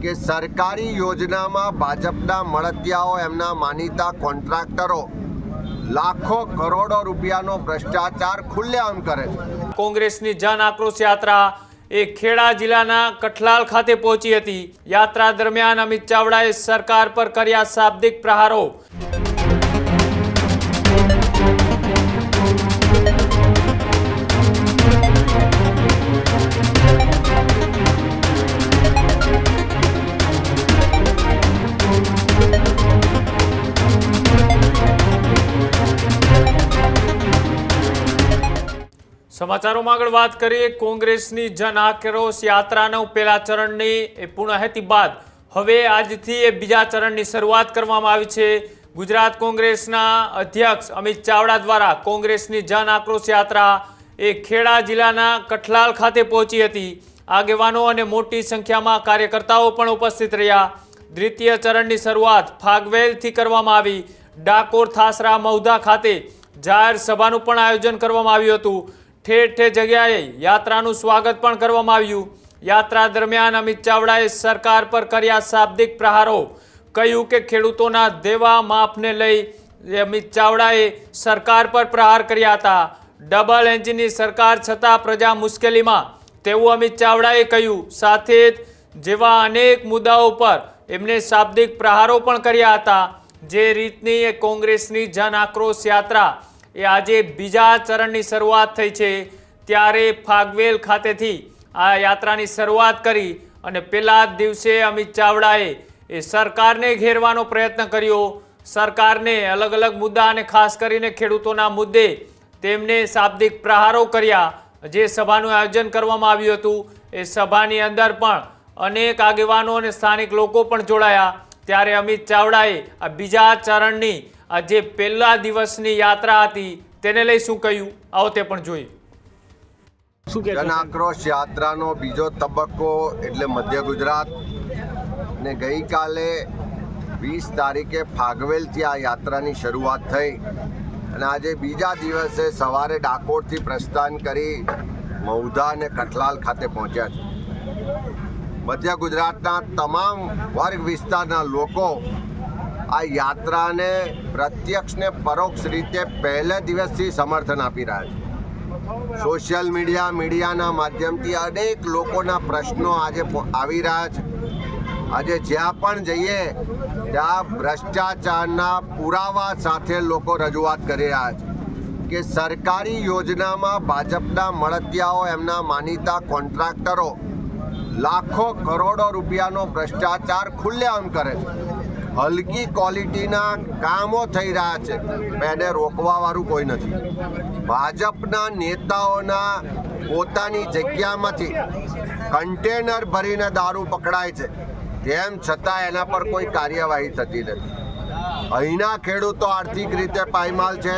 કે સરકારી યોજનામાં ભાજપના મળતિયાઓ એમના માનીતા કોન્ટ્રાક્ટરો લાખો કરોડો રૂપિયાનો ભ્રષ્ટાચાર ખુલ્લેઆમ કરે છે। કોંગ્રેસની જન આક્રોશ યાત્રા એ ખેડા જિલ્લાના કઠલાલ ખાતે પહોંચી હતી। યાત્રા દરમિયાન અમિત ચાવડાએ સરકાર પર કર્યા શાબ્દિક પ્રહારો। સમાચારોમાં આગળ વાત કરીએ। કોંગ્રેસની જન આક્રોશ યાત્રાનો પહેલા ચરણની પૂર્ણાહુતિ બાદ હવે આજથી બીજા ચરણની શરૂઆત કરવામાં આવી છે। ગુજરાત કોંગ્રેસના અધ્યક્ષ અમિત ચાવડા દ્વારા કોંગ્રેસની જન આક્રોશ યાત્રા એ ખેડા જિલ્લાના કઠલાલ ખાતે પહોંચી હતી। આગેવાનો અને મોટી સંખ્યામાં કાર્યકર્તાઓ પણ ઉપસ્થિત રહ્યા। દ્વિતીય ચરણની શરૂઆત ફાગવેલથી કરવામાં આવી। ડાકોર, થાસરા, મહુધા ખાતે જાહેર સભાનું પણ આયોજન કરવામાં આવ્યું હતું। ઠેર ઠેર જગ્યાએ યાત્રાનું સ્વાગત પણ કરવામાં આવ્યું। યાત્રા દરમિયાન અમિત ચાવડાએ સરકાર પર કર્યા શાબ્દિક પ્રહારો। કહ્યું કે ખેડૂતોના દેવા માફને લઈ અમિત ચાવડાએ સરકાર પર પ્રહાર કર્યા હતા। ડબલ એન્જિનની સરકાર છતાં પ્રજા મુશ્કેલીમાં તેવું અમિત ચાવડાએ કહ્યું। સાથે જ જેવા અનેક મુદ્દાઓ પર એમને શાબ્દિક પ્રહારો પણ કર્યા હતા। જે રીતની એ કોંગ્રેસની જન આક્રોશ યાત્રા એ આજે બીજા ચરણની શરૂઆત થઈ છે, ત્યારે ફાગવેલ ખાતેથી આ યાત્રાની શરૂઆત કરી અને પહેલા જ દિવસે અમિત ચાવડાએ એ સરકારને ઘેરવાનો પ્રયત્ન કર્યો। સરકારને અલગ અલગ મુદ્દા અને ખાસ કરીને ખેડૂતોના મુદ્દે તેમને શાબ્દિક પ્રહારો કર્યા। જે સભાનું આયોજન કરવામાં આવ્યું હતું એ સભાની અંદર પણ અનેક આગેવાનો અને સ્થાનિક લોકો પણ જોડાયા। ત્યારે અમિત ચાવડાએ આ બીજા ચરણની આ જે પહેલા દિવસની યાત્રા હતી તેને લઈ શું કહ્યું, આવો તે પણ જોઈએ। જન આક્રોશ યાત્રાનો બીજો તબક્કો એટલે મધ્ય ગુજરાત ને ગઈકાલે 20 તારીખે ફાગવેલથી આ યાત્રાની શરૂઆત થઈ અને આજે બીજા દિવસે સવારે ડાકોરથી પ્રસ્થાન કરી મહુધા અને કઠલાલ ખાતે પહોંચ્યા છે। મધ્ય ગુજરાતના તમામ વર્ગ વિસ્તારના લોકો આ યાત્રાને પ્રત્યક્ષ ને પરોક્ષ રીતે પહેલે દિવસથી સમર્થન આપી રહ્યા છે। સોશિયલ મીડિયાના માધ્યમથી અનેક લોકોના પ્રશ્નો આજે આવી રહ્યા છે। આજે જ્યાં પણ જઈએ ત્યાં ભ્રષ્ટાચારના પુરાવા સાથે લોકો રજૂઆત કરી રહ્યા છે કે સરકારી યોજનામાં ભાજપના મળતિયાઓ એમના માનીતા કોન્ટ્રાક્ટરો લાખો કરોડો રૂપિયાનો ભ્રષ્ટાચાર ખુલ્લેઆમ કરે છે। હલકી ક્વોલિટીના કામો થઈ રહ્યા છે, એને રોકવાવાળું કોઈ નથી। ભાજપના નેતાઓના પોતાની જગ્યામાંથી કન્ટેનર ભરીને દારૂ પકડાય છે, તેમ છતાં એના પર કોઈ કાર્યવાહી થતી નથી। અહીંના ખેડૂતો આર્થિક રીતે પાયમાલ છે।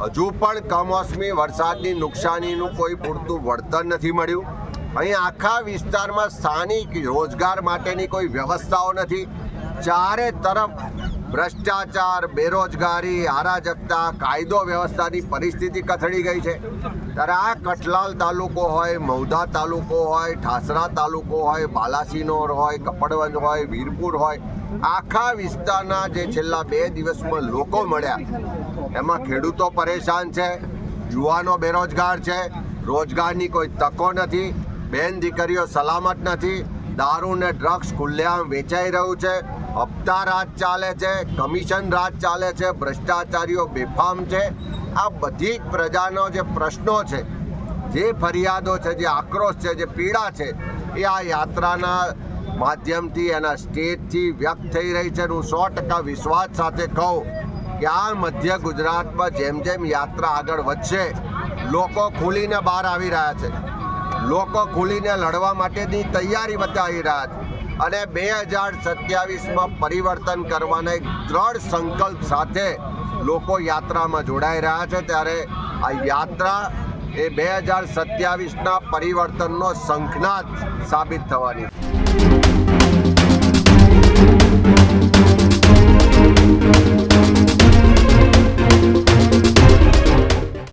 હજુ પણ કમોસમી વરસાદની નુકસાનીનું કોઈ પૂરતું વળતર નથી મળ્યું। અહીં આખા વિસ્તારમાં સ્થાનિક રોજગાર માટેની કોઈ વ્યવસ્થાઓ નથી। ચારે તરફ ભ્રષ્ટાચાર, બેરોજગારી, અરાજકતા, કાયદો વ્યવસ્થાની પરિસ્થિતિ કથળી ગઈ છે। ત્યારે આ કઠલાલ તાલુકો હોય, મહુધા તાલુકો હોય, ઠાસરા તાલુકો હોય, બાલાસિનોર હોય, કપડવંજ હોય, વીરપુર હોય, આખા વિસ્તારના જે છેલ્લા 2 દિવસમાં લોકો મળ્યા એમાં ખેડૂતો પરેશાન છે, યુવાનો બેરોજગાર છે, રોજગારની કોઈ તકો નથી, બેન દીકરીઓ સલામત નથી, દારૂ ને ડ્રગ્સ ખુલ્લેઆમ વેચાઈ રહ્યું છે, હપ્તા રાજ ચાલે છે, કમિશન રાજ ચાલે છે, ભ્રષ્ટાચારીઓ બેફામ છે। આ બધી પ્રજાનો જે પ્રશ્નો છે, જે ફરિયાદો છે, જે આક્રોશ છે, જે પીડા છે એ આ યાત્રાના માધ્યમથી એના સ્ટેજથી વ્યક્ત થઈ રહી છે। હું 100% વિશ્વાસ સાથે કહું કે આ મધ્ય ગુજરાતમાં જેમ જેમ યાત્રા આગળ વધશે લોકો ખુલીને બહાર આવી રહ્યા છે, લોકો ખુલીને લડવા માટેની તૈયારી બતાવી રહ્યા છે અને 2027માં પરિવર્તન કરવાના એક દ્રઢ સંકલ્પ સાથે લોકો યાત્રામાં જોડાઈ રહ્યા છે। ત્યારે આ યાત્રા એ 2027ના પરિવર્તનનો શંખનાદ સાબિત થવાની છે।